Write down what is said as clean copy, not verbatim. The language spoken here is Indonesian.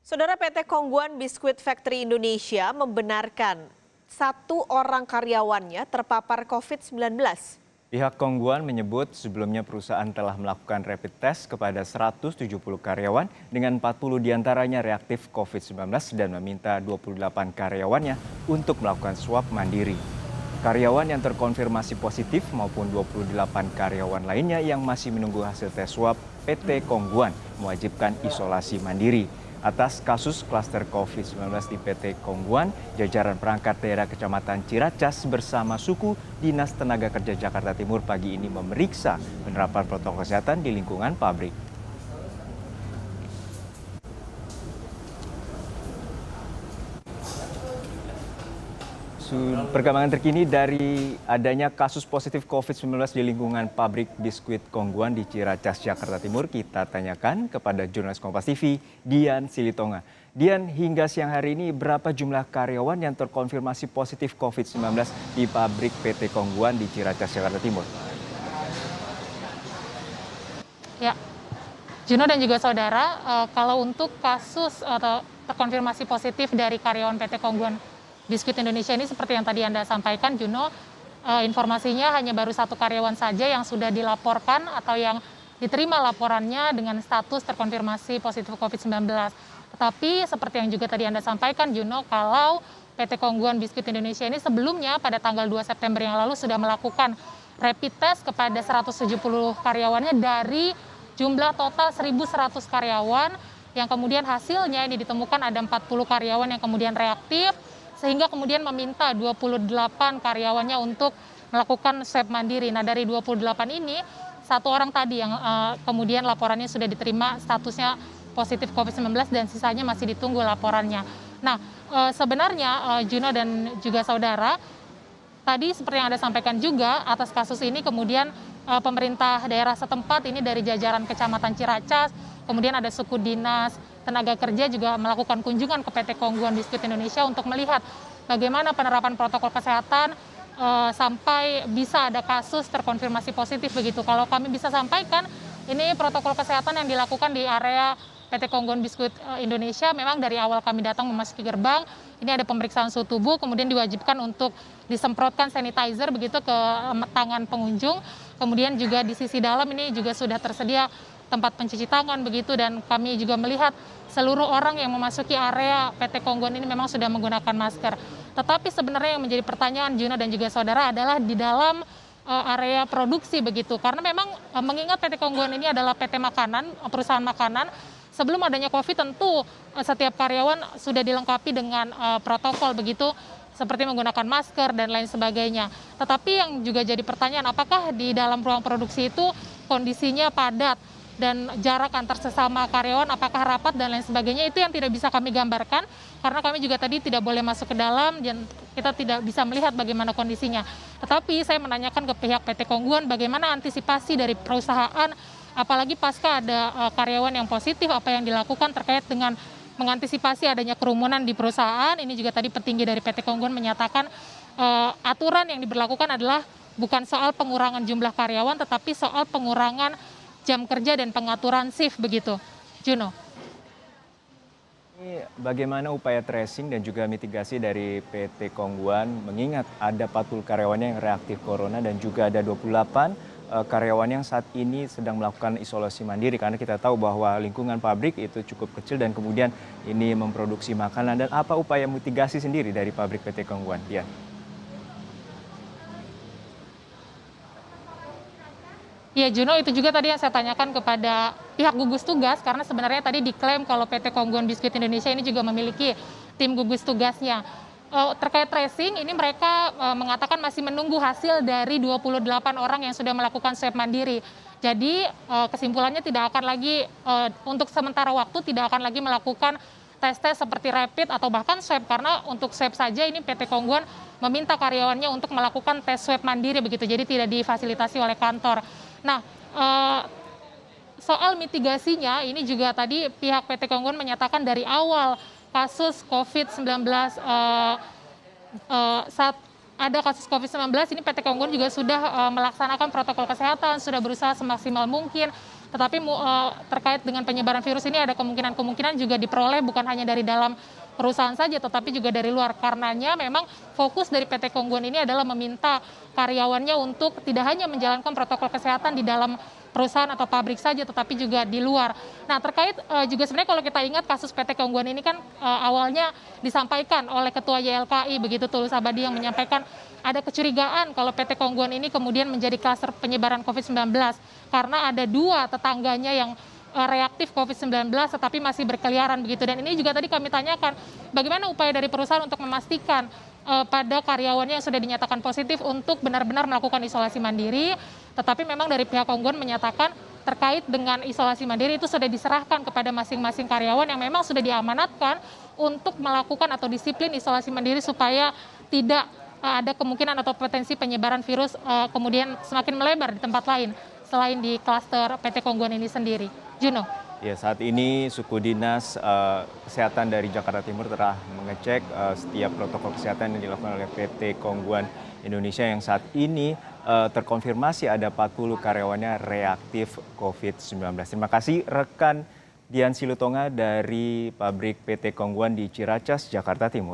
Saudara PT Kongguan Biskuit Factory Indonesia membenarkan satu orang karyawannya terpapar COVID-19. Pihak Kongguan menyebut sebelumnya perusahaan telah melakukan rapid test kepada 170 karyawan dengan 40 diantaranya reaktif COVID-19 dan meminta 28 karyawannya untuk melakukan swab mandiri. Karyawan yang terkonfirmasi positif maupun 28 karyawan lainnya yang masih menunggu hasil tes swab, PT Kongguan mewajibkan isolasi mandiri. Atas kasus klaster COVID-19 di PT Kongguan, jajaran perangkat daerah Kecamatan Ciracas bersama suku Dinas Tenaga Kerja Jakarta Timur pagi ini memeriksa penerapan protokol kesehatan di lingkungan pabrik. Perkembangan terkini dari adanya kasus positif COVID-19 di lingkungan pabrik biskuit Kongguan di Ciracas, Jakarta Timur, kita tanyakan kepada jurnalis Kompas TV, Dian Silitonga. Dian, hingga siang hari ini berapa jumlah karyawan yang terkonfirmasi positif COVID-19 di pabrik PT Kongguan di Ciracas, Jakarta Timur? Ya, Juno dan juga saudara, kalau untuk kasus atau terkonfirmasi positif dari karyawan PT Kongguan Biskuit Indonesia ini seperti yang tadi Anda sampaikan, Juno, informasinya hanya baru satu karyawan saja yang sudah dilaporkan atau yang diterima laporannya dengan status terkonfirmasi positif COVID-19. Tetapi seperti yang juga tadi Anda sampaikan, Juno, kalau PT Kongguan Biskuit Indonesia ini sebelumnya pada tanggal 2 September yang lalu sudah melakukan rapid test kepada 170 karyawannya dari jumlah total 1.100 karyawan yang kemudian hasilnya ini ditemukan ada 40 karyawan yang kemudian reaktif, sehingga kemudian meminta 28 karyawannya untuk melakukan swab mandiri. Nah, dari 28 ini, satu orang tadi yang kemudian laporannya sudah diterima statusnya positif COVID-19 dan sisanya masih ditunggu laporannya. Nah, sebenarnya Juno dan juga saudara, tadi seperti yang Anda sampaikan juga, atas kasus ini kemudian pemerintah daerah setempat ini dari jajaran Kecamatan Ciracas, kemudian ada suku dinas tenaga kerja juga melakukan kunjungan ke PT Kongguan Biskuit Indonesia untuk melihat bagaimana penerapan protokol kesehatan sampai bisa ada kasus terkonfirmasi positif begitu. Kalau kami bisa sampaikan, ini protokol kesehatan yang dilakukan di area PT Kongguan Biskuit Indonesia memang dari awal kami datang memasuki gerbang, ini ada pemeriksaan suhu tubuh, kemudian diwajibkan untuk disemprotkan sanitizer begitu ke tangan pengunjung. Kemudian juga di sisi dalam ini juga sudah tersedia tempat pencuci tangan begitu, dan kami juga melihat seluruh orang yang memasuki area PT Kongguan ini memang sudah menggunakan masker. Tetapi sebenarnya yang menjadi pertanyaan Juno dan juga saudara adalah di dalam area produksi begitu, karena memang mengingat PT Kongguan ini adalah PT makanan, perusahaan makanan. Sebelum adanya COVID tentu setiap karyawan sudah dilengkapi dengan protokol begitu, seperti menggunakan masker dan lain sebagainya. Tetapi yang juga jadi pertanyaan, apakah di dalam ruang produksi itu kondisinya padat dan jarak antar sesama karyawan apakah rapat dan lain sebagainya, itu yang tidak bisa kami gambarkan karena kami juga tadi tidak boleh masuk ke dalam dan kita tidak bisa melihat bagaimana kondisinya. Tetapi saya menanyakan ke pihak PT Kongguan bagaimana antisipasi dari perusahaan, apalagi pasca ada karyawan yang positif, apa yang dilakukan terkait dengan mengantisipasi adanya kerumunan di perusahaan. Ini juga tadi petinggi dari PT Kongguan menyatakan aturan yang diberlakukan adalah bukan soal pengurangan jumlah karyawan tetapi soal pengurangan jam kerja dan pengaturan shift begitu. Juno. Ini bagaimana upaya tracing dan juga mitigasi dari PT Kongguan mengingat ada 40 karyawannya yang reaktif corona dan juga ada 28 karyawan yang saat ini sedang melakukan isolasi mandiri, karena kita tahu bahwa lingkungan pabrik itu cukup kecil dan kemudian ini memproduksi makanan. Dan apa upaya mitigasi sendiri dari pabrik PT Kongguan, Dian? Ya Juno, itu juga tadi yang saya tanyakan kepada pihak gugus tugas, karena sebenarnya tadi diklaim kalau PT Kongguan Biskuit Indonesia ini juga memiliki tim gugus tugasnya. Terkait tracing, ini mereka mengatakan masih menunggu hasil dari 28 orang yang sudah melakukan swab mandiri. Jadi kesimpulannya tidak akan lagi, untuk sementara waktu tidak akan lagi melakukan tes-tes seperti rapid atau bahkan swab, karena untuk swab saja ini PT Kongguan meminta karyawannya untuk melakukan tes swab mandiri begitu, jadi tidak difasilitasi oleh kantor. Nah, soal mitigasinya ini juga tadi pihak PT Kongguan menyatakan dari awal kasus COVID-19 saat ada kasus COVID-19 ini PT Kongguan juga sudah melaksanakan protokol kesehatan, sudah berusaha semaksimal mungkin Tetapi terkait dengan penyebaran virus ini ada kemungkinan juga diperoleh bukan hanya dari dalam perusahaan saja, tetapi juga dari luar. Karenanya memang fokus dari PT Kongguan ini adalah meminta karyawannya untuk tidak hanya menjalankan protokol kesehatan di dalam perusahaan atau pabrik saja, tetapi juga di luar. Nah, terkait juga sebenarnya kalau kita ingat kasus PT Kongguan ini kan awalnya disampaikan oleh Ketua YLKI, begitu Tulus Abadi, yang menyampaikan ada kecurigaan kalau PT Kongguan ini kemudian menjadi klaster penyebaran COVID-19 karena ada 2 tetangganya yang reaktif COVID-19 tetapi masih berkeliaran begitu. Dan ini juga tadi kami tanyakan bagaimana upaya dari perusahaan untuk memastikan pada karyawannya yang sudah dinyatakan positif untuk benar-benar melakukan isolasi mandiri. Tetapi memang dari pihak Kongguan menyatakan terkait dengan isolasi mandiri itu sudah diserahkan kepada masing-masing karyawan yang memang sudah diamanatkan untuk melakukan atau disiplin isolasi mandiri supaya tidak ada kemungkinan atau potensi penyebaran virus kemudian semakin melebar di tempat lain selain di klaster PT Kongguan ini sendiri. Juno. Ya, saat ini suku dinas kesehatan dari Jakarta Timur telah mengecek setiap protokol kesehatan yang dilakukan oleh PT Kongguan Indonesia yang saat ini terkonfirmasi ada 40 karyawannya reaktif COVID-19. Terima kasih rekan Dian Silutonga dari pabrik PT Kongguan di Ciracas, Jakarta Timur.